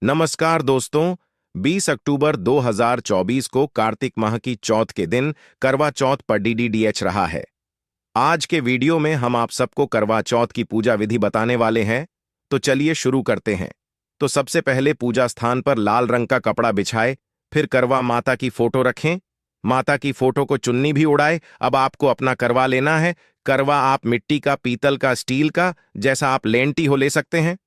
नमस्कार दोस्तों। 20 अक्टूबर 2024 को कार्तिक माह की चौथ के दिन करवा चौथ पर डीडीडीएच रहा है। आज के वीडियो में हम आप सबको करवा चौथ की पूजा विधि बताने वाले हैं, तो चलिए शुरू करते हैं। तो सबसे पहले पूजा स्थान पर लाल रंग का कपड़ा बिछाए, फिर करवा माता की फोटो रखें। माता की फोटो को चुन्नी भी उड़ाए। अब आपको अपना करवा लेना है। करवा आप मिट्टी का, पीतल का, स्टील का, जैसा आप लेंटी हो ले सकते हैं।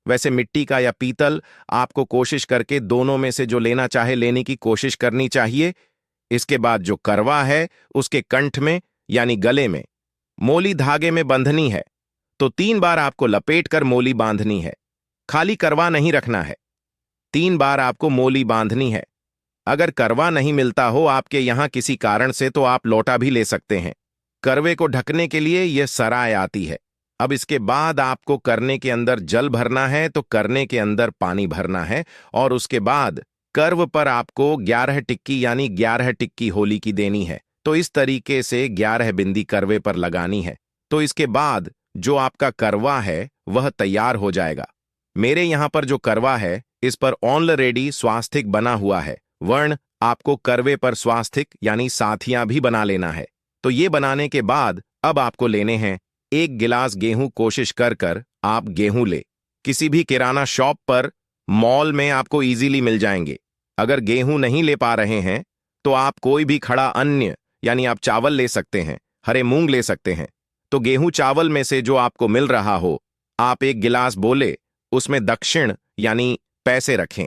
वैसे मिट्टी का या पीतल, आपको कोशिश करके दोनों में से जो लेना चाहे लेने की कोशिश करनी चाहिए। इसके बाद जो करवा है उसके कंठ में यानी गले में मोली धागे में बंधनी है, तो 3 बार आपको लपेट कर मोली बांधनी है। खाली करवा नहीं रखना है, 3 बार आपको मोली बांधनी है। अगर करवा नहीं मिलता हो आपके यहां किसी कारण से, तो आप लोटा भी ले सकते हैं। करवे को ढकने के लिए यह सराय आती है। अब इसके बाद आपको करने के अंदर जल भरना है, तो करने के अंदर पानी भरना है, और उसके बाद कर्व पर आपको 11 टिक्की यानी 11 टिक्की होली की देनी है। तो इस तरीके से 11 बिंदी करवे पर लगानी है। तो इसके बाद जो आपका करवा है वह तैयार हो जाएगा। मेरे यहां पर जो करवा है इस पर ऑलरेडी स्वास्तिक बना हुआ है। वर्ण आपको करवे पर स्वास्तिक यानी साथियां भी बना लेना है। तो ये बनाने के बाद अब आपको लेने हैं 1 गिलास गेहूं। कोशिश कर कर आप गेहूं ले। किसी भी किराना शॉप पर, मॉल में आपको इजीली मिल जाएंगे। अगर गेहूं नहीं ले पा रहे हैं तो आप कोई भी खड़ा अन्य यानी आप चावल ले सकते हैं, हरे मूंग ले सकते हैं। तो गेहूं चावल में से जो आपको मिल रहा हो, आप 1 गिलास बोले, उसमें दक्षिण यानी पैसे रखें।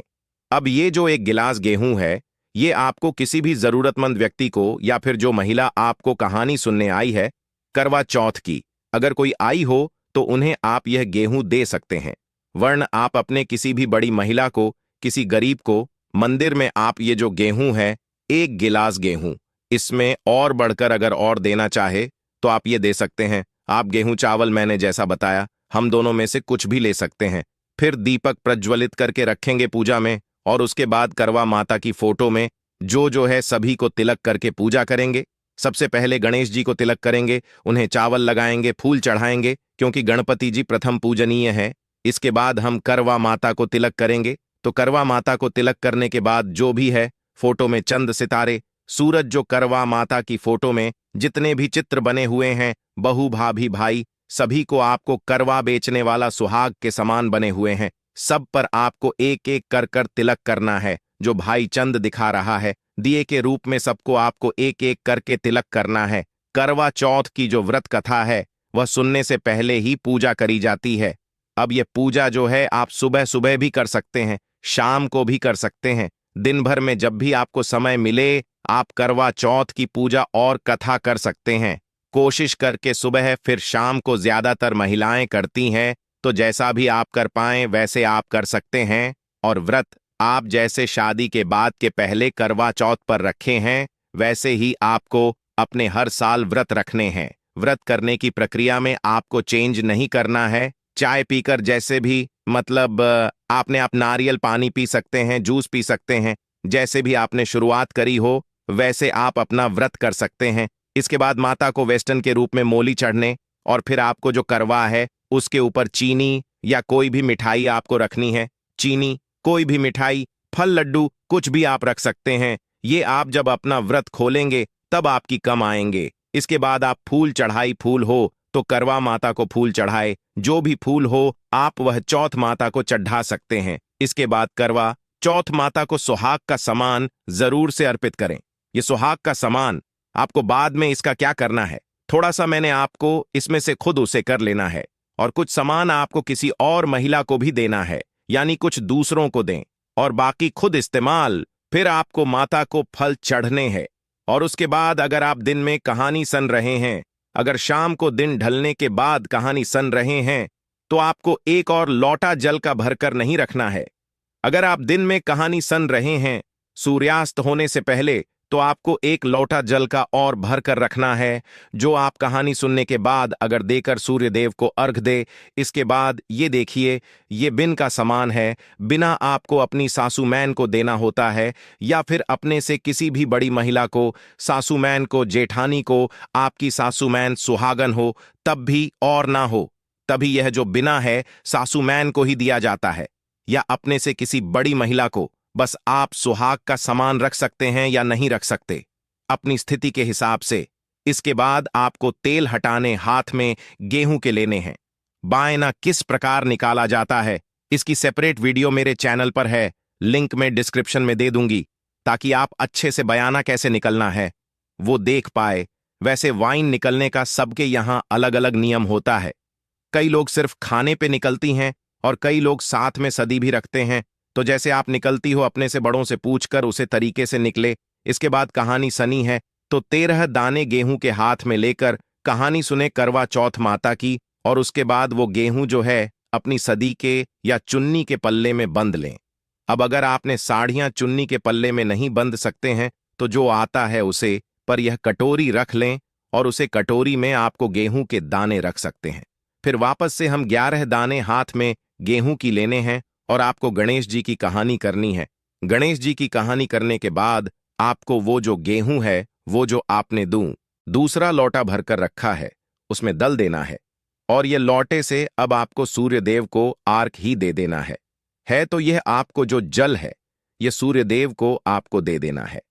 अब ये जो 1 गिलास गेहूं है, ये आपको किसी भी जरूरतमंद व्यक्ति को, या फिर जो महिला आपको कहानी सुनने आई है करवा चौथ की, अगर कोई आई हो तो उन्हें आप यह गेहूं दे सकते हैं। वर्ण आप अपने किसी भी बड़ी महिला को, किसी गरीब को, मंदिर में आप ये जो गेहूं है 1 गिलास गेहूं, इसमें और बढ़कर अगर और देना चाहे तो आप ये दे सकते हैं। आप गेहूं चावल मैंने जैसा बताया, हम दोनों में से कुछ भी ले सकते हैं। फिर दीपक प्रज्वलित करके रखेंगे पूजा में, और उसके बाद करवा माता की फोटो में जो है सभी को तिलक करके पूजा करेंगे। सबसे पहले गणेश जी को तिलक करेंगे, उन्हें चावल लगाएंगे, फूल चढ़ाएंगे, क्योंकि गणपति जी प्रथम पूजनीय है। इसके बाद हम करवा माता को तिलक करेंगे। तो करवा माता को तिलक करने के बाद जो भी है फोटो में चंद, सितारे, सूरज, जो करवा माता की फोटो में जितने भी चित्र बने हुए हैं, बहू, भाभी, भाई, सभी को आपको करवा बेचने वाला सुहाग के समान बने हुए हैं, सब पर आपको एक एक कर कर तिलक करना है। जो भाई चंद दिखा रहा है, दिए के रूप में सबको आपको एक एक करके तिलक करना है। करवा चौथ की जो व्रत कथा है वह सुनने से पहले ही पूजा करी जाती है। अब यह पूजा जो है आप सुबह सुबह भी कर सकते हैं, शाम को भी कर सकते हैं। दिन भर में जब भी आपको समय मिले आप करवा चौथ की पूजा और कथा कर सकते हैं। कोशिश करके सुबह फिर शाम को ज्यादातर महिलाएं करती हैं, तो जैसा भी आप कर पाएं वैसे आप कर सकते हैं। और व्रत आप जैसे शादी के बाद के पहले करवा चौथ पर रखे हैं, वैसे ही आपको अपने हर साल व्रत रखने हैं। व्रत करने की प्रक्रिया में आपको चेंज नहीं करना है। चाय पीकर जैसे भी, मतलब आपने आप नारियल पानी पी सकते हैं, जूस पी सकते हैं, जैसे भी आपने शुरुआत करी हो वैसे आप अपना व्रत कर सकते हैं। इसके बाद माता को वेस्टर्न के रूप में मोली चढ़ने, और फिर आपको जो करवा है उसके ऊपर चीनी या कोई भी मिठाई आपको रखनी है। चीनी, कोई भी मिठाई, फल, लड्डू, कुछ भी आप रख सकते हैं। ये आप जब अपना व्रत खोलेंगे तब आपकी कम आएंगे। इसके बाद आप फूल चढ़ाई, फूल हो तो करवा माता को फूल चढ़ाए, जो भी फूल हो आप वह चौथ माता को चढ़ा सकते हैं। इसके बाद करवा चौथ माता को सुहाग का सामान जरूर से अर्पित करें। ये सुहाग का सामान आपको बाद में इसका क्या करना है, थोड़ा सा मैंने आपको इसमें से खुद उसे कर लेना है, और कुछ सामान आपको किसी और महिला को भी देना है, यानी कुछ दूसरों को दें, और बाकी खुद इस्तेमाल। फिर आपको माता को फल चढ़ने हैं। और उसके बाद अगर आप दिन में कहानी सुन रहे हैं, अगर शाम को दिन ढलने के बाद कहानी सुन रहे हैं, तो आपको एक और लोटा जल का भरकर नहीं रखना है। अगर आप दिन में कहानी सुन रहे हैं सूर्यास्त होने से पहले, तो आपको 1 लोटा जल का और भर कर रखना है, जो आप कहानी सुनने के बाद अगर देकर सूर्य देव को अर्घ दे। इसके बाद ये देखिए, ये बिन का सामान है। बिना आपको अपनी सासू मैन को देना होता है, या फिर अपने से किसी भी बड़ी महिला को, सासू मैन को, जेठानी को। आपकी सासू मैन सुहागन हो तब भी और ना हो तभी यह जो बिना है सासू मैन को ही दिया जाता है। या अपने से किसी बड़ी महिला को बस आप सुहाग का सामान रख सकते हैं या नहीं रख सकते, अपनी स्थिति के हिसाब से। इसके बाद आपको तेल हटाने हाथ में गेहूं के लेने हैं। बायना किस प्रकार निकाला जाता है, इसकी सेपरेट वीडियो मेरे चैनल पर है, लिंक में डिस्क्रिप्शन में दे दूंगी, ताकि आप अच्छे से बयाना कैसे निकलना है वो देख पाए। वैसे वाइन निकलने का सबके यहां अलग अलग नियम होता है। कई लोग सिर्फ खाने पे निकलती हैं और कई लोग साथ में सदी भी रखते हैं। तो जैसे आप निकलती हो अपने से बड़ों से पूछकर उसे तरीके से निकले। इसके बाद कहानी सनी है तो 13 दाने गेहूं के हाथ में लेकर कहानी सुने करवा चौथ माता की, और उसके बाद वो गेहूं जो है अपनी सदी के या चुन्नी के पल्ले में बंद लें। अब अगर आपने साड़ियां चुन्नी के पल्ले में नहीं बंध सकते हैं तो जो आता है उसे, पर यह कटोरी रख लें और उसे कटोरी में आपको गेहूं के दाने रख सकते हैं। फिर वापस से हम 11 दाने हाथ में गेहूं की लेने हैं और आपको गणेश जी की कहानी करनी है। गणेश जी की कहानी करने के बाद आपको वो जो गेहूं है, वो जो आपने दूसरा लोटा भरकर रखा है, उसमें दल देना है, और ये लौटे से अब आपको सूर्य देव को आर्क ही दे देना है तो यह आपको जो जल है यह सूर्य देव को आपको दे देना है।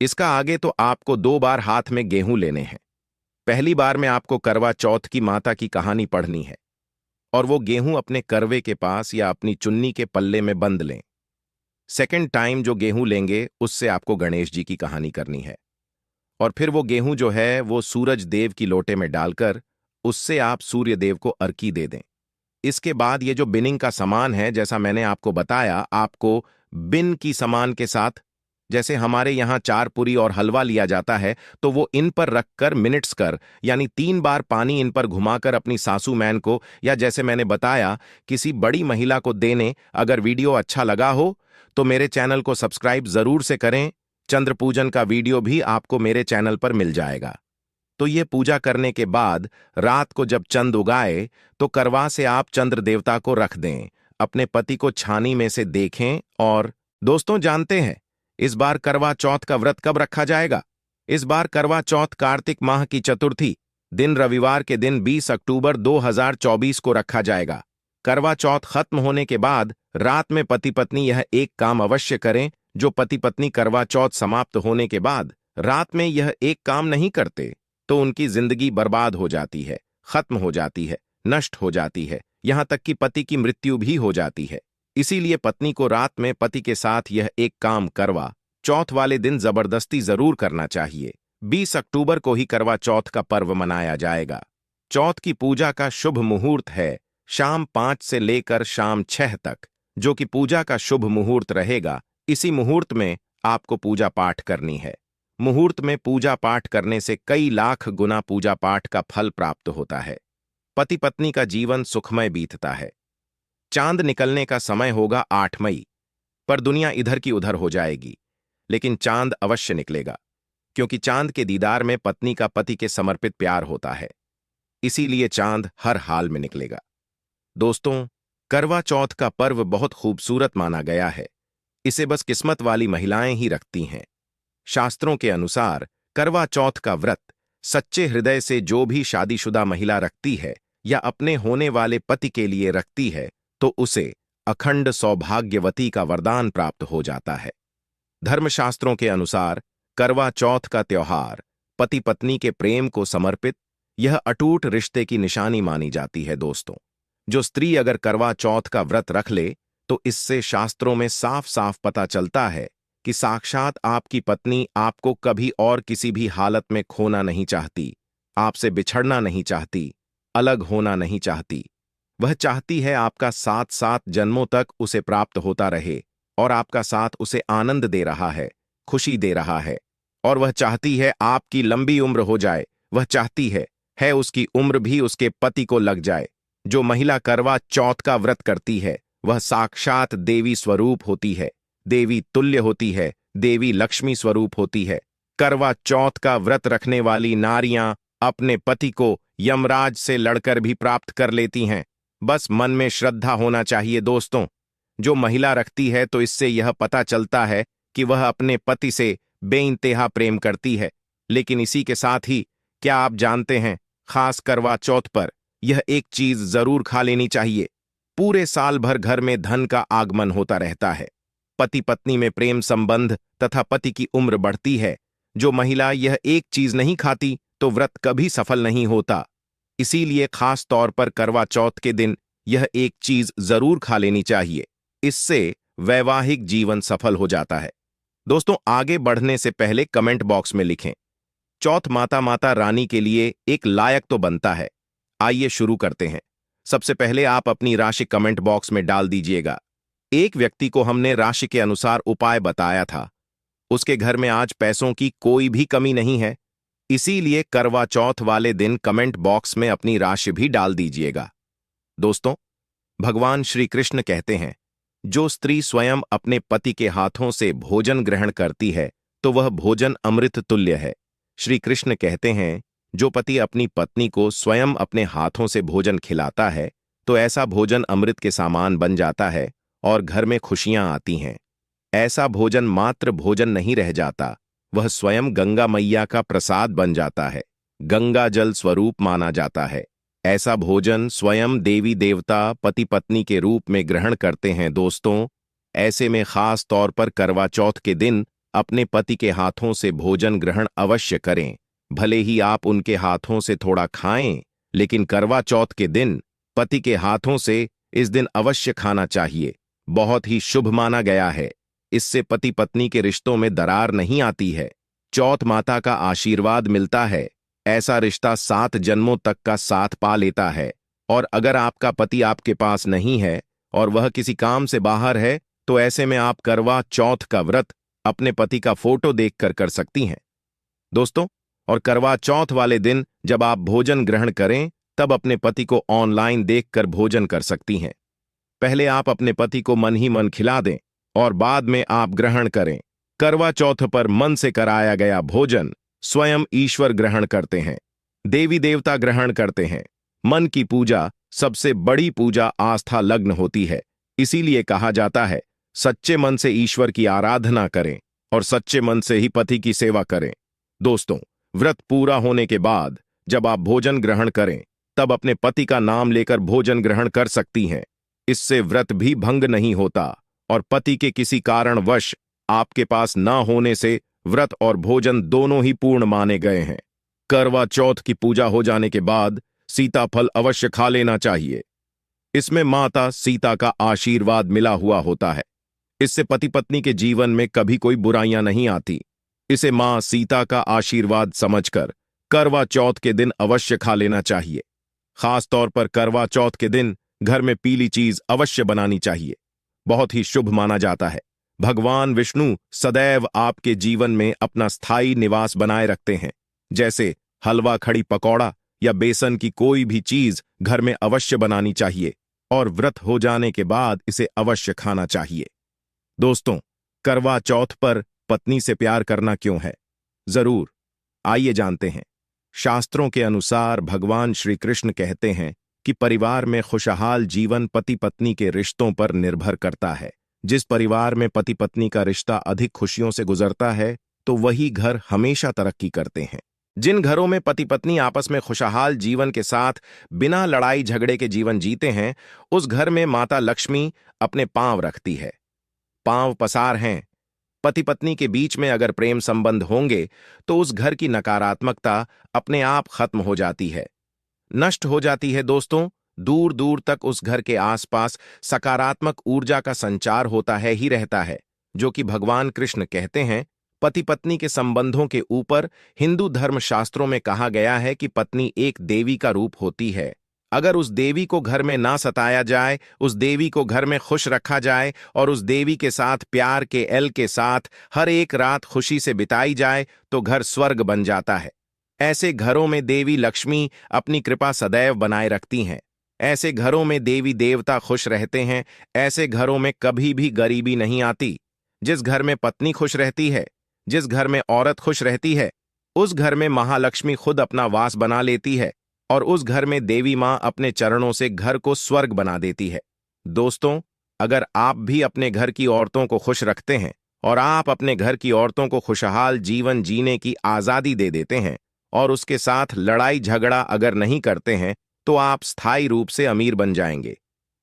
इसका आगे तो आपको 2 बार हाथ में गेहूं लेने हैं। पहली बार में आपको करवा चौथ की माता की कहानी पढ़नी है और वो गेहूं अपने करवे के पास या अपनी चुन्नी के पल्ले में बंद लें। सेकंड टाइम जो गेहूं लेंगे उससे आपको गणेश जी की कहानी करनी है, और फिर वो गेहूं जो है वो सूरज देव की लोटे में डालकर उससे आप सूर्य देव को अर्की दे दें। इसके बाद ये जो बिनिंग का सामान है, जैसा मैंने आपको बताया, आपको बिन की सामान के साथ, जैसे हमारे यहाँ 4 पूरी और हलवा लिया जाता है, तो वो इन पर रखकर मिनट्स कर, यानी 3 बार पानी इन पर घुमाकर अपनी सासू मैन को या जैसे मैंने बताया किसी बड़ी महिला को देने। अगर वीडियो अच्छा लगा हो तो मेरे चैनल को सब्सक्राइब जरूर से करें। चंद्र पूजन का वीडियो भी आपको मेरे चैनल पर मिल जाएगा। तो ये पूजा करने के बाद रात को जब चंद उगाए तो करवा से आप चंद्र देवता को रख दें, अपने पति को छानी में से देखें। और दोस्तों जानते हैं इस बार करवा चौथ का व्रत कब रखा जाएगा? इस बार करवा चौथ कार्तिक माह की चतुर्थी दिन रविवार के दिन 20 अक्टूबर 2024 को रखा जाएगा। करवा चौथ खत्म होने के बाद रात में पति पत्नी यह एक काम अवश्य करें। जो पति पत्नी करवा चौथ समाप्त होने के बाद रात में यह एक काम नहीं करते तो उनकी जिंदगी बर्बाद हो जाती है, खत्म हो जाती है, नष्ट हो जाती है, यहां तक कि पति की मृत्यु भी हो जाती है। इसीलिए पत्नी को रात में पति के साथ यह एक काम करवा चौथ वाले दिन जबरदस्ती जरूर करना चाहिए। 20 अक्टूबर को ही करवा चौथ का पर्व मनाया जाएगा। चौथ की पूजा का शुभ मुहूर्त है शाम 5 से लेकर शाम 6 तक, जो कि पूजा का शुभ मुहूर्त रहेगा। इसी मुहूर्त में आपको पूजा पाठ करनी है। मुहूर्त में पूजा पाठ करने से कई लाख गुना पूजा पाठ का फल प्राप्त होता है। पति पत्नी का जीवन सुखमय बीतता है। चांद निकलने का समय होगा 8 मई, पर दुनिया इधर की उधर हो जाएगी, लेकिन चांद अवश्य निकलेगा, क्योंकि चांद के दीदार में पत्नी का पति के समर्पित प्यार होता है। इसीलिए चांद हर हाल में निकलेगा। दोस्तों, करवा चौथ का पर्व बहुत खूबसूरत माना गया है। इसे बस किस्मत वाली महिलाएं ही रखती हैं। शास्त्रों के अनुसार करवा चौथ का व्रत सच्चे हृदय से जो भी शादीशुदा महिला रखती है या अपने होने वाले पति के लिए रखती है तो उसे अखंड सौभाग्यवती का वरदान प्राप्त हो जाता है। धर्मशास्त्रों के अनुसार करवा चौथ का त्योहार पति पत्नी के प्रेम को समर्पित, यह अटूट रिश्ते की निशानी मानी जाती है। दोस्तों, जो स्त्री अगर करवा चौथ का व्रत रख ले तो इससे शास्त्रों में साफ साफ पता चलता है कि साक्षात आपकी पत्नी आपको कभी और किसी भी हालत में खोना नहीं चाहती, आपसे बिछड़ना नहीं चाहती, अलग होना नहीं चाहती। वह चाहती है आपका साथ 7 जन्मों तक उसे प्राप्त होता रहे, और आपका साथ उसे आनंद दे रहा है, खुशी दे रहा है। और वह चाहती है आपकी लंबी उम्र हो जाए। वह चाहती है उसकी उम्र भी उसके पति को लग जाए। जो महिला करवा चौथ का व्रत करती है वह साक्षात देवी स्वरूप होती है, देवी तुल्य होती है, देवी लक्ष्मी स्वरूप होती है। करवा चौथ का व्रत रखने वाली नारियां अपने पति को यमराज से लड़कर भी प्राप्त कर लेती हैं। बस मन में श्रद्धा होना चाहिए। दोस्तों, जो महिला रखती है तो इससे यह पता चलता है कि वह अपने पति से बेइंतहा प्रेम करती है। लेकिन इसी के साथ ही क्या आप जानते हैं, खास करवा चौथ पर यह एक चीज जरूर खा लेनी चाहिए। पूरे साल भर घर में धन का आगमन होता रहता है। पति पत्नी में प्रेम संबंध तथा पति की उम्र बढ़ती है। जो महिला यह एक चीज नहीं खाती तो व्रत कभी सफल नहीं होता। इसीलिए खास तौर पर करवा चौथ के दिन यह एक चीज जरूर खा लेनी चाहिए। इससे वैवाहिक जीवन सफल हो जाता है। दोस्तों, आगे बढ़ने से पहले कमेंट बॉक्स में लिखें, चौथ माता माता रानी के लिए एक लायक तो बनता है। आइए शुरू करते हैं। सबसे पहले आप अपनी राशि कमेंट बॉक्स में डाल दीजिएगा। एक व्यक्ति को हमने राशि के अनुसार उपाय बताया था। उसके घर में आज पैसों की कोई भी कमी नहीं है। इसीलिए करवा चौथ वाले दिन कमेंट बॉक्स में अपनी राशि भी डाल दीजिएगा। दोस्तों, भगवान श्री कृष्ण कहते हैं, जो स्त्री स्वयं अपने पति के हाथों से भोजन ग्रहण करती है तो वह भोजन अमृत तुल्य है। श्री कृष्ण कहते हैं, जो पति अपनी पत्नी को स्वयं अपने हाथों से भोजन खिलाता है तो ऐसा भोजन अमृत के समान बन जाता है और घर में खुशियां आती हैं। ऐसा भोजन मात्र भोजन नहीं रह जाता, वह स्वयं गंगा मैया का प्रसाद बन जाता है, गंगा जल स्वरूप माना जाता है। ऐसा भोजन स्वयं देवी देवता पति पत्नी के रूप में ग्रहण करते हैं। दोस्तों, ऐसे में खास तौर पर करवा चौथ के दिन अपने पति के हाथों से भोजन ग्रहण अवश्य करें। भले ही आप उनके हाथों से थोड़ा खाएं, लेकिन करवा चौथ के दिन पति के हाथों से इस दिन अवश्य खाना चाहिए। बहुत ही शुभ माना गया है। इससे पति पत्नी के रिश्तों में दरार नहीं आती है। चौथ माता का आशीर्वाद मिलता है। ऐसा रिश्ता 7 जन्मों तक का साथ पा लेता है। और अगर आपका पति आपके पास नहीं है और वह किसी काम से बाहर है तो ऐसे में आप करवा चौथ का व्रत अपने पति का फोटो देखकर कर सकती हैं। दोस्तों, और करवा चौथ वाले दिन जब आप भोजन ग्रहण करें तब अपने पति को ऑनलाइन देखकर भोजन कर सकती हैं। पहले आप अपने पति को मन ही मन खिला दें और बाद में आप ग्रहण करें। करवा चौथ पर मन से कराया गया भोजन स्वयं ईश्वर ग्रहण करते हैं, देवी देवता ग्रहण करते हैं। मन की पूजा सबसे बड़ी पूजा आस्था लग्न होती है। इसीलिए कहा जाता है, सच्चे मन से ईश्वर की आराधना करें और सच्चे मन से ही पति की सेवा करें। दोस्तों, व्रत पूरा होने के बाद जब आप भोजन ग्रहण करें तब अपने पति का नाम लेकर भोजन ग्रहण कर सकती हैं। इससे व्रत भी भंग नहीं होता और पति के किसी कारणवश आपके पास न होने से व्रत और भोजन दोनों ही पूर्ण माने गए हैं। करवा चौथ की पूजा हो जाने के बाद सीताफल अवश्य खा लेना चाहिए। इसमें माता सीता का आशीर्वाद मिला हुआ होता है। इससे पति पत्नी के जीवन में कभी कोई बुराइयां नहीं आती। इसे मां सीता का आशीर्वाद समझकर करवा चौथ के दिन अवश्य खा लेना चाहिए। खास तौर पर करवा चौथ के दिन घर में पीली चीज अवश्य बनानी चाहिए। बहुत ही शुभ माना जाता है। भगवान विष्णु सदैव आपके जीवन में अपना स्थायी निवास बनाए रखते हैं। जैसे हलवा, खड़ी पकौड़ा या बेसन की कोई भी चीज घर में अवश्य बनानी चाहिए और व्रत हो जाने के बाद इसे अवश्य खाना चाहिए। दोस्तों, करवा चौथ पर पत्नी से प्यार करना क्यों है? जरूर, आइए जानते हैं। शास्त्रों के अनुसार भगवान श्री कृष्ण कहते हैं कि परिवार में खुशहाल जीवन पति पत्नी के रिश्तों पर निर्भर करता है। जिस परिवार में पति पत्नी का रिश्ता अधिक खुशियों से गुजरता है तो वही घर हमेशा तरक्की करते हैं। जिन घरों में पति पत्नी आपस में खुशहाल जीवन के साथ बिना लड़ाई झगड़े के जीवन जीते हैं, उस घर में माता लक्ष्मी अपने पांव रखती है। पांव पसार हैं। पति पत्नी के बीच में अगर प्रेम संबंध होंगे तो उस घर की नकारात्मकता अपने आप खत्म हो जाती है, नष्ट हो जाती है। दोस्तों, दूर दूर तक उस घर के आसपास सकारात्मक ऊर्जा का संचार होता है ही रहता है, जो कि भगवान कृष्ण कहते हैं। पति पत्नी के संबंधों के ऊपर हिंदू धर्म शास्त्रों में कहा गया है कि पत्नी एक देवी का रूप होती है। अगर उस देवी को घर में ना सताया जाए, उस देवी को घर में खुश रखा जाए और उस देवी के साथ प्यार के एल के साथ हर एक रात खुशी से बिताई जाए तो घर स्वर्ग बन जाता है। ऐसे घरों में देवी लक्ष्मी अपनी कृपा सदैव बनाए रखती हैं। ऐसे घरों में देवी देवता खुश रहते हैं। ऐसे घरों में कभी भी गरीबी नहीं आती। जिस घर में पत्नी खुश रहती है, जिस घर में औरत खुश रहती है, उस घर में महालक्ष्मी खुद अपना वास बना लेती है और उस घर में देवी मां अपने चरणों से घर को स्वर्ग बना देती है। दोस्तों, अगर आप भी अपने घर की औरतों को खुश रखते हैं और आप अपने घर की औरतों को खुशहाल जीवन जीने की आजादी दे देते हैं और उसके साथ लड़ाई झगड़ा अगर नहीं करते हैं तो आप स्थायी रूप से अमीर बन जाएंगे।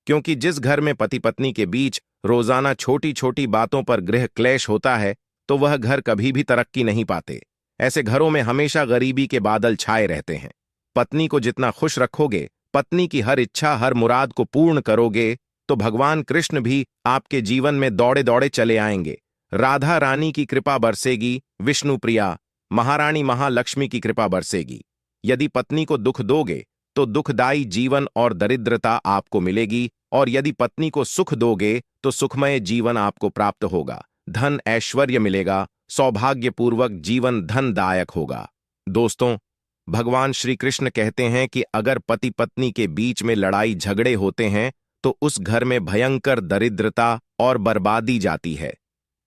क्योंकि जिस घर में पति पत्नी के बीच रोजाना छोटी छोटी बातों पर गृह क्लेश होता है तो वह घर कभी भी तरक्की नहीं पाते। ऐसे घरों में हमेशा गरीबी के बादल छाए रहते हैं। पत्नी को जितना खुश रखोगे, पत्नी की हर इच्छा हर मुराद को पूर्ण करोगे, तो भगवान कृष्ण भी आपके जीवन में दौड़े दौड़े चले आएंगे। राधा रानी की कृपा बरसेगी, विष्णु प्रिया महारानी महालक्ष्मी की कृपा बरसेगी। यदि पत्नी को दुख दोगे तो दुखदायी जीवन और दरिद्रता आपको मिलेगी, और यदि पत्नी को सुख दोगे तो सुखमय जीवन आपको प्राप्त होगा। धन ऐश्वर्य मिलेगा, सौभाग्यपूर्वक जीवन धनदायक होगा। दोस्तों, भगवान श्री कृष्ण कहते हैं कि अगर पति पत्नी के बीच में लड़ाई झगड़े होते हैं तो उस घर में भयंकर दरिद्रता और बर्बादी जाती है।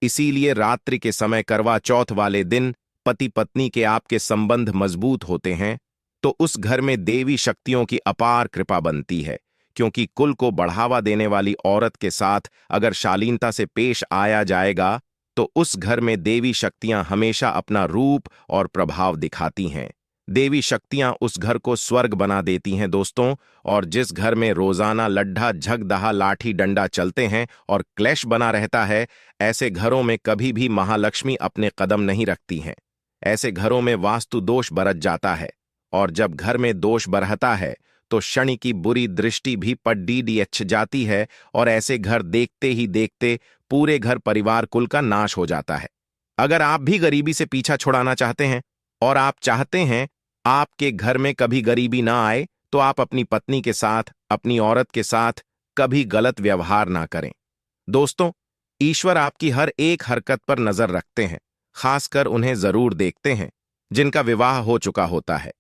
इसीलिए रात्रि के समय करवा चौथ वाले दिन पति पत्नी के आपके संबंध मजबूत होते हैं तो उस घर में देवी शक्तियों की अपार कृपा बनती है, क्योंकि कुल को बढ़ावा देने वाली औरत के साथ अगर शालीनता से पेश आया जाएगा तो उस घर में देवी शक्तियां हमेशा अपना रूप और प्रभाव दिखाती हैं। देवी शक्तियां उस घर को स्वर्ग बना देती हैं दोस्तों। और जिस घर में रोजाना लड्ढा झगदहा लाठी डंडा चलते हैं और क्लेश बना रहता है, ऐसे घरों में कभी भी महालक्ष्मी अपने कदम नहीं रखती हैं। ऐसे घरों में वास्तु दोष बरत जाता है, और जब घर में दोष बरहता है तो शनि की बुरी दृष्टि भी पड्डीडीएच जाती है, और ऐसे घर देखते ही देखते पूरे घर परिवार कुल का नाश हो जाता है। अगर आप भी गरीबी से पीछा छुड़ाना चाहते हैं और आप चाहते हैं आपके घर में कभी गरीबी ना आए, तो आप अपनी पत्नी के साथ, अपनी औरत के साथ कभी गलत व्यवहार ना करें। दोस्तों, ईश्वर आपकी हर एक हरकत पर नजर रखते हैं, खासकर उन्हें जरूर देखते हैं जिनका विवाह हो चुका होता है,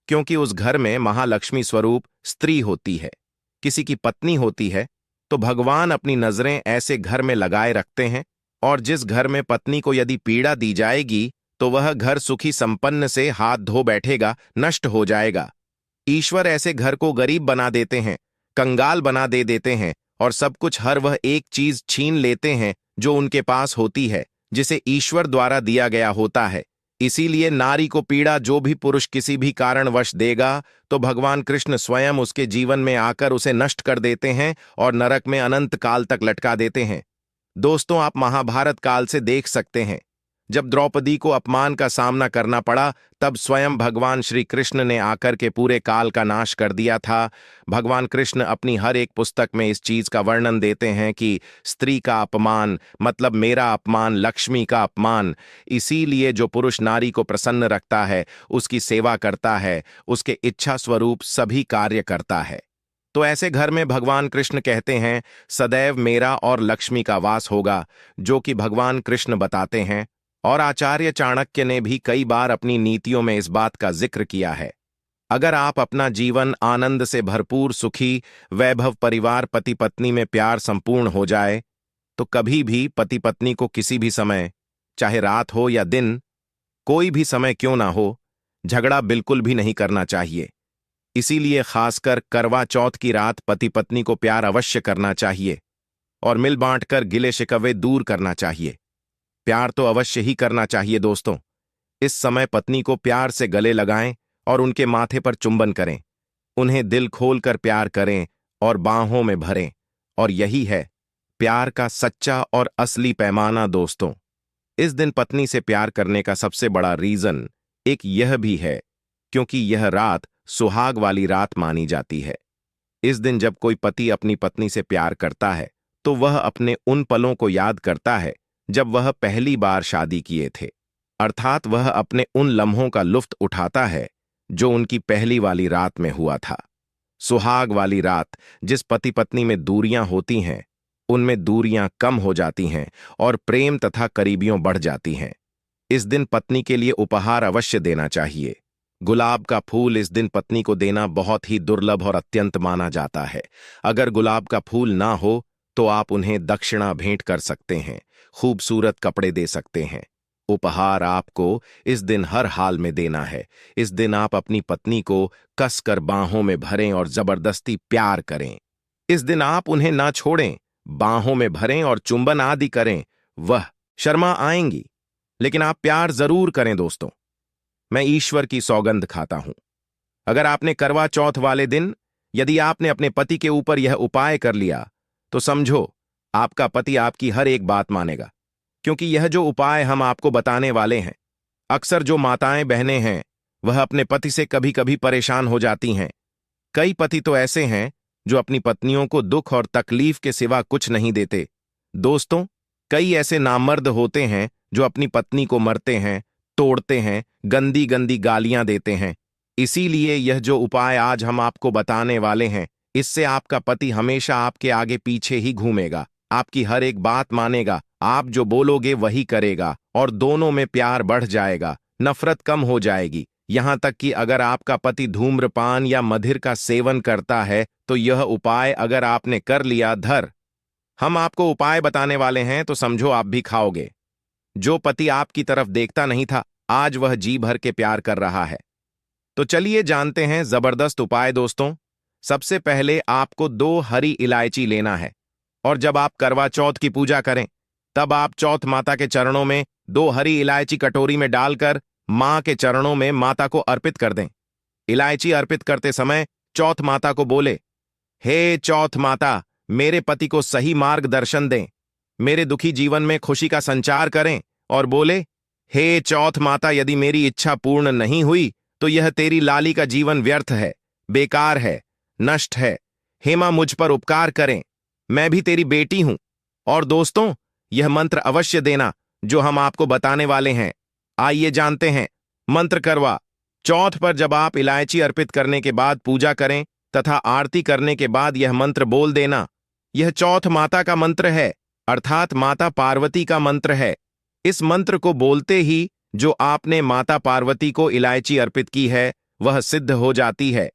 क्योंकि उस घर में महालक्ष्मी स्वरूप स्त्री होती है, किसी की पत्नी होती है, तो भगवान अपनी नजरें ऐसे घर में लगाए रखते हैं। और जिस घर में पत्नी को यदि पीड़ा दी जाएगी तो वह घर सुखी संपन्न से हाथ धो बैठेगा, नष्ट हो जाएगा। ईश्वर ऐसे घर को गरीब बना देते हैं, कंगाल बना दे देते हैं, और सब कुछ हर वह एक चीज छीन लेते हैं जो उनके पास होती है, जिसे ईश्वर द्वारा दिया गया होता है। इसीलिए नारी को पीड़ा जो भी पुरुष किसी भी कारणवश देगा तो भगवान कृष्ण स्वयं उसके जीवन में आकर उसे नष्ट कर देते हैं और नरक में अनंत काल तक लटका देते हैं। दोस्तों, आप महाभारत काल से देख सकते हैं, जब द्रौपदी को अपमान का सामना करना पड़ा तब स्वयं भगवान श्री कृष्ण ने आकर के पूरे काल का नाश कर दिया था। भगवान कृष्ण अपनी हर एक पुस्तक में इस चीज का वर्णन देते हैं कि स्त्री का अपमान मतलब मेरा अपमान, लक्ष्मी का अपमान। इसीलिए जो पुरुष नारी को प्रसन्न रखता है, उसकी सेवा करता है, उसके इच्छा स्वरूप सभी कार्य करता है। तो ऐसे घर में भगवान कृष्ण कहते हैं सदैव मेरा और लक्ष्मी का वास होगा, जो कि भगवान कृष्ण बताते हैं। और आचार्य चाणक्य ने भी कई बार अपनी नीतियों में इस बात का जिक्र किया है। अगर आप अपना जीवन आनंद से भरपूर, सुखी, वैभव परिवार, पति पत्नी में प्यार संपूर्ण हो जाए, तो कभी भी पति पत्नी को किसी भी समय, चाहे रात हो या दिन, कोई भी समय क्यों ना हो, झगड़ा बिल्कुल भी नहीं करना चाहिए। इसीलिए खासकर करवा चौथ की रात पति पत्नी को प्यार अवश्य करना चाहिए और मिल बांटकर गिले शिकवे दूर करना चाहिए। प्यार तो अवश्य ही करना चाहिए दोस्तों। इस समय पत्नी को प्यार से गले लगाएं और उनके माथे पर चुंबन करें, उन्हें दिल खोलकर प्यार करें और बाहों में भरें। और यही है प्यार का सच्चा और असली पैमाना दोस्तों। इस दिन पत्नी से प्यार करने का सबसे बड़ा रीजन एक यह भी है क्योंकि यह रात सुहाग वाली रात मानी जाती है। इस दिन जब कोई पति अपनी पत्नी से प्यार करता है तो वह अपने उन पलों को याद करता है जब वह पहली बार शादी किए थे, अर्थात वह अपने उन लम्हों का लुत्फ उठाता है जो उनकी पहली वाली रात में हुआ था। सुहाग वाली रात, जिस पति पत्नी में दूरियां होती हैं उनमें दूरियां कम हो जाती हैं और प्रेम तथा करीबियों बढ़ जाती हैं। इस दिन पत्नी के लिए उपहार अवश्य देना चाहिए। गुलाब का फूल इस दिन पत्नी को देना बहुत ही दुर्लभ और अत्यंत माना जाता है। अगर गुलाब का फूल ना हो तो आप उन्हें दक्षिणा भेंट कर सकते हैं, खूबसूरत कपड़े दे सकते हैं। उपहार आपको इस दिन हर हाल में देना है। इस दिन आप अपनी पत्नी को कसकर बाहों में भरें और जबरदस्ती प्यार करें। इस दिन आप उन्हें ना छोड़ें, बाहों में भरें और चुंबन आदि करें। वह शर्मा आएंगी, लेकिन आप प्यार जरूर करें दोस्तों। मैं ईश्वर की सौगंध खाता हूं, अगर आपने करवा चौथ वाले दिन यदि आपने अपने पति के ऊपर यह उपाय कर लिया तो समझो आपका पति आपकी हर एक बात मानेगा, क्योंकि यह जो उपाय हम आपको बताने वाले हैं, अक्सर जो माताएं बहनें हैं वह अपने पति से कभी कभी परेशान हो जाती हैं। कई पति तो ऐसे हैं जो अपनी पत्नियों को दुख और तकलीफ के सिवा कुछ नहीं देते। दोस्तों, कई ऐसे नामर्द होते हैं जो अपनी पत्नी को मरते हैं, तोड़ते हैं, गंदी गंदी गालियां देते हैं। इसीलिए यह जो उपाय आज हम आपको बताने वाले हैं, इससे आपका पति हमेशा आपके आगे पीछे ही घूमेगा, आपकी हर एक बात मानेगा, आप जो बोलोगे वही करेगा और दोनों में प्यार बढ़ जाएगा, नफरत कम हो जाएगी। यहां तक कि अगर आपका पति धूम्रपान या मदिर का सेवन करता है तो यह उपाय अगर आपने कर लिया, हम आपको उपाय बताने वाले हैं तो समझो आप भी खाओगे। जो पति आपकी तरफ देखता नहीं था, आज वह जी भर के प्यार कर रहा है। तो चलिए जानते हैं जबरदस्त उपाय। दोस्तों, सबसे पहले आपको 2 हरी इलायची लेना है और जब आप करवा चौथ की पूजा करें तब आप चौथ माता के चरणों में 2 हरी इलायची कटोरी में डालकर मां के चरणों में माता को अर्पित कर दें। इलायची अर्पित करते समय चौथ माता को बोले, हे चौथ माता, मेरे पति को सही मार्गदर्शन दें, मेरे दुखी जीवन में खुशी का संचार करें। और बोले, हे चौथ माता, यदि मेरी इच्छा पूर्ण नहीं हुई तो यह तेरी लाली का जीवन व्यर्थ है, बेकार है, नष्ट है। हे मां, मुझ पर उपकार करें, मैं भी तेरी बेटी हूं। और दोस्तों, यह मंत्र अवश्य देना जो हम आपको बताने वाले हैं। आइए जानते हैं मंत्र। करवा चौथ पर जब आप इलायची अर्पित करने के बाद पूजा करें तथा आरती करने के बाद यह मंत्र बोल देना। यह चौथ माता का मंत्र है, अर्थात माता पार्वती का मंत्र है। इस मंत्र को बोलते ही जो आपने माता पार्वती को इलायची अर्पित की है वह सिद्ध हो जाती है।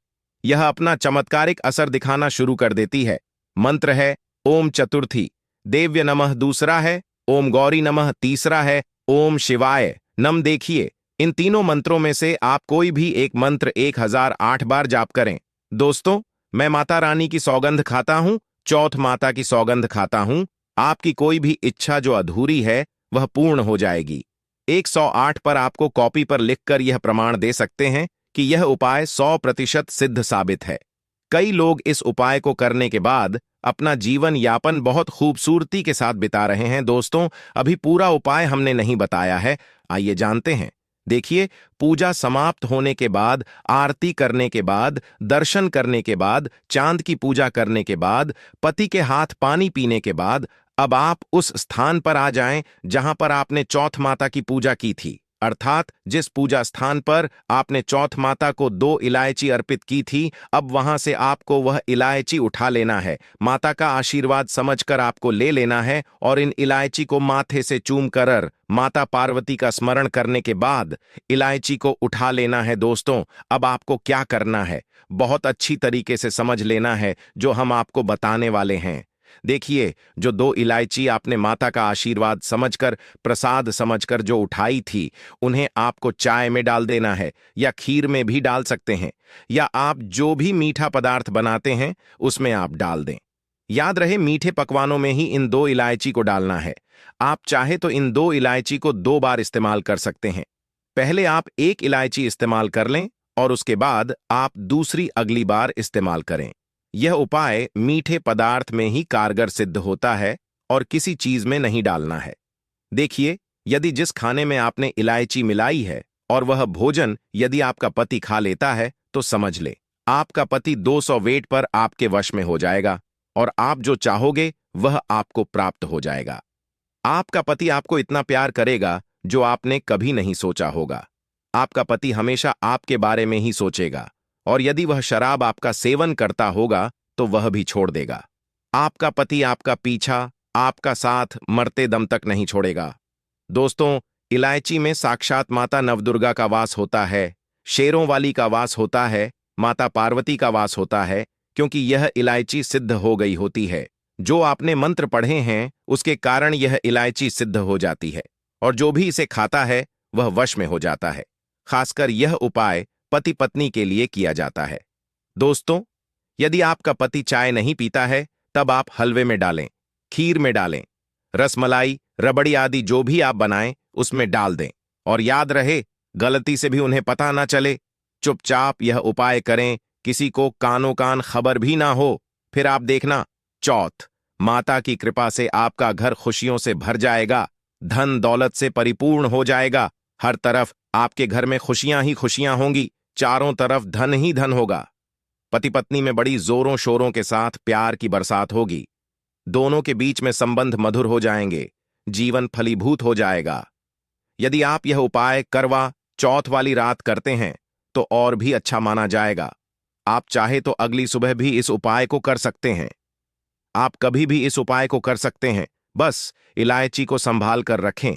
यह अपना चमत्कारिक असर दिखाना शुरू कर देती है। मंत्र है ओम चतुर्थी देव्य नमः दूसरा है, ओम गौरी नमः तीसरा है, ओम शिवाय नम। देखिए, इन तीनों मंत्रों में से आप कोई भी एक मंत्र 1008 बार जाप करें। दोस्तों, मैं माता रानी की सौगंध खाता हूं, चौथ माता की सौगंध खाता हूं, आपकी कोई भी इच्छा जो अधूरी है वह पूर्ण हो जाएगी। 108 पर आपको कॉपी पर लिखकर यह प्रमाण दे सकते हैं कि यह उपाय 100% सिद्ध साबित है। कई लोग इस उपाय को करने के बाद अपना जीवन यापन बहुत खूबसूरती के साथ बिता रहे हैं। दोस्तों, अभी पूरा उपाय हमने नहीं बताया है, आइए जानते हैं। देखिए, पूजा समाप्त होने के बाद, आरती करने के बाद, दर्शन करने के बाद, चांद की पूजा करने के बाद, पति के हाथ पानी पीने के बाद अब आप उस स्थान पर आ जाएं जहां पर आपने चौथ माता की पूजा की थी, अर्थात जिस पूजा स्थान पर आपने चौथ माता को 2 इलायची अर्पित की थी, अब वहां से आपको वह इलायची उठा लेना है। माता का आशीर्वाद समझकर आपको ले लेना है और इन इलायची को माथे से चूम कर माता पार्वती का स्मरण करने के बाद इलायची को उठा लेना है। दोस्तों, अब आपको क्या करना है, बहुत अच्छी तरीके से समझ लेना है जो हम आपको बताने वाले हैं। देखिए, जो 2 इलायची आपने माता का आशीर्वाद समझकर, प्रसाद समझकर जो उठाई थी, उन्हें आपको चाय में डाल देना है या खीर में भी डाल सकते हैं, या आप जो भी मीठा पदार्थ बनाते हैं उसमें आप डाल दें। याद रहे, मीठे पकवानों में ही इन 2 इलायची को डालना है। आप चाहे तो इन 2 इलायची को 2 बार इस्तेमाल कर सकते हैं। पहले आप 1 इलायची इस्तेमाल कर लें और उसके बाद आप दूसरी अगली बार इस्तेमाल करें। यह उपाय मीठे पदार्थ में ही कारगर सिद्ध होता है और किसी चीज में नहीं डालना है। देखिए, यदि जिस खाने में आपने इलायची मिलाई है और वह भोजन यदि आपका पति खा लेता है तो समझ ले आपका पति 200 वेट पर आपके वश में हो जाएगा और आप जो चाहोगे वह आपको प्राप्त हो जाएगा। आपका पति आपको इतना प्यार करेगा जो आपने कभी नहीं सोचा होगा। आपका पति हमेशा आपके बारे में ही सोचेगा और यदि वह शराब आपका सेवन करता होगा तो वह भी छोड़ देगा। आपका पति आपका पीछा, आपका साथ मरते दम तक नहीं छोड़ेगा। दोस्तों, इलायची में साक्षात माता नवदुर्गा का वास होता है, शेरों वाली का वास होता है, माता पार्वती का वास होता है, क्योंकि यह इलायची सिद्ध हो गई होती है। जो आपने मंत्र पढ़े हैं उसके कारण यह इलायची सिद्ध हो जाती है और जो भी इसे खाता है वह वश में हो जाता है। खासकर यह उपाय पति पत्नी के लिए किया जाता है। दोस्तों, यदि आपका पति चाय नहीं पीता है तब आप हलवे में डालें, खीर में डालें, रसमलाई, रबड़ी आदि जो भी आप बनाएं उसमें डाल दें और याद रहे, गलती से भी उन्हें पता ना चले। चुपचाप यह उपाय करें, किसी को कानो कान खबर भी ना हो, फिर आप देखना, चौथ, माता की कृपा से आपका घर खुशियों से भर जाएगा, धन दौलत से परिपूर्ण हो जाएगा। हर तरफ आपके घर में खुशियां ही खुशियां होंगी, चारों तरफ धन ही धन होगा। पति पत्नी में बड़ी जोरों शोरों के साथ प्यार की बरसात होगी। दोनों के बीच में संबंध मधुर हो जाएंगे, जीवन फलीभूत हो जाएगा। यदि आप यह उपाय करवा चौथ वाली रात करते हैं तो और भी अच्छा माना जाएगा। आप चाहे तो अगली सुबह भी इस उपाय को कर सकते हैं। आप कभी भी इस उपाय को कर सकते हैं, बस इलायची को संभाल कर रखें।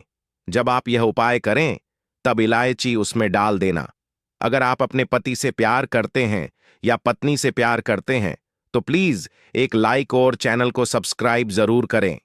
जब आप यह उपाय करें तब इलायची उसमें डाल देना। अगर आप अपने पति से प्यार करते हैं या पत्नी से प्यार करते हैं तो प्लीज एक लाइक और चैनल को सब्सक्राइब जरूर करें।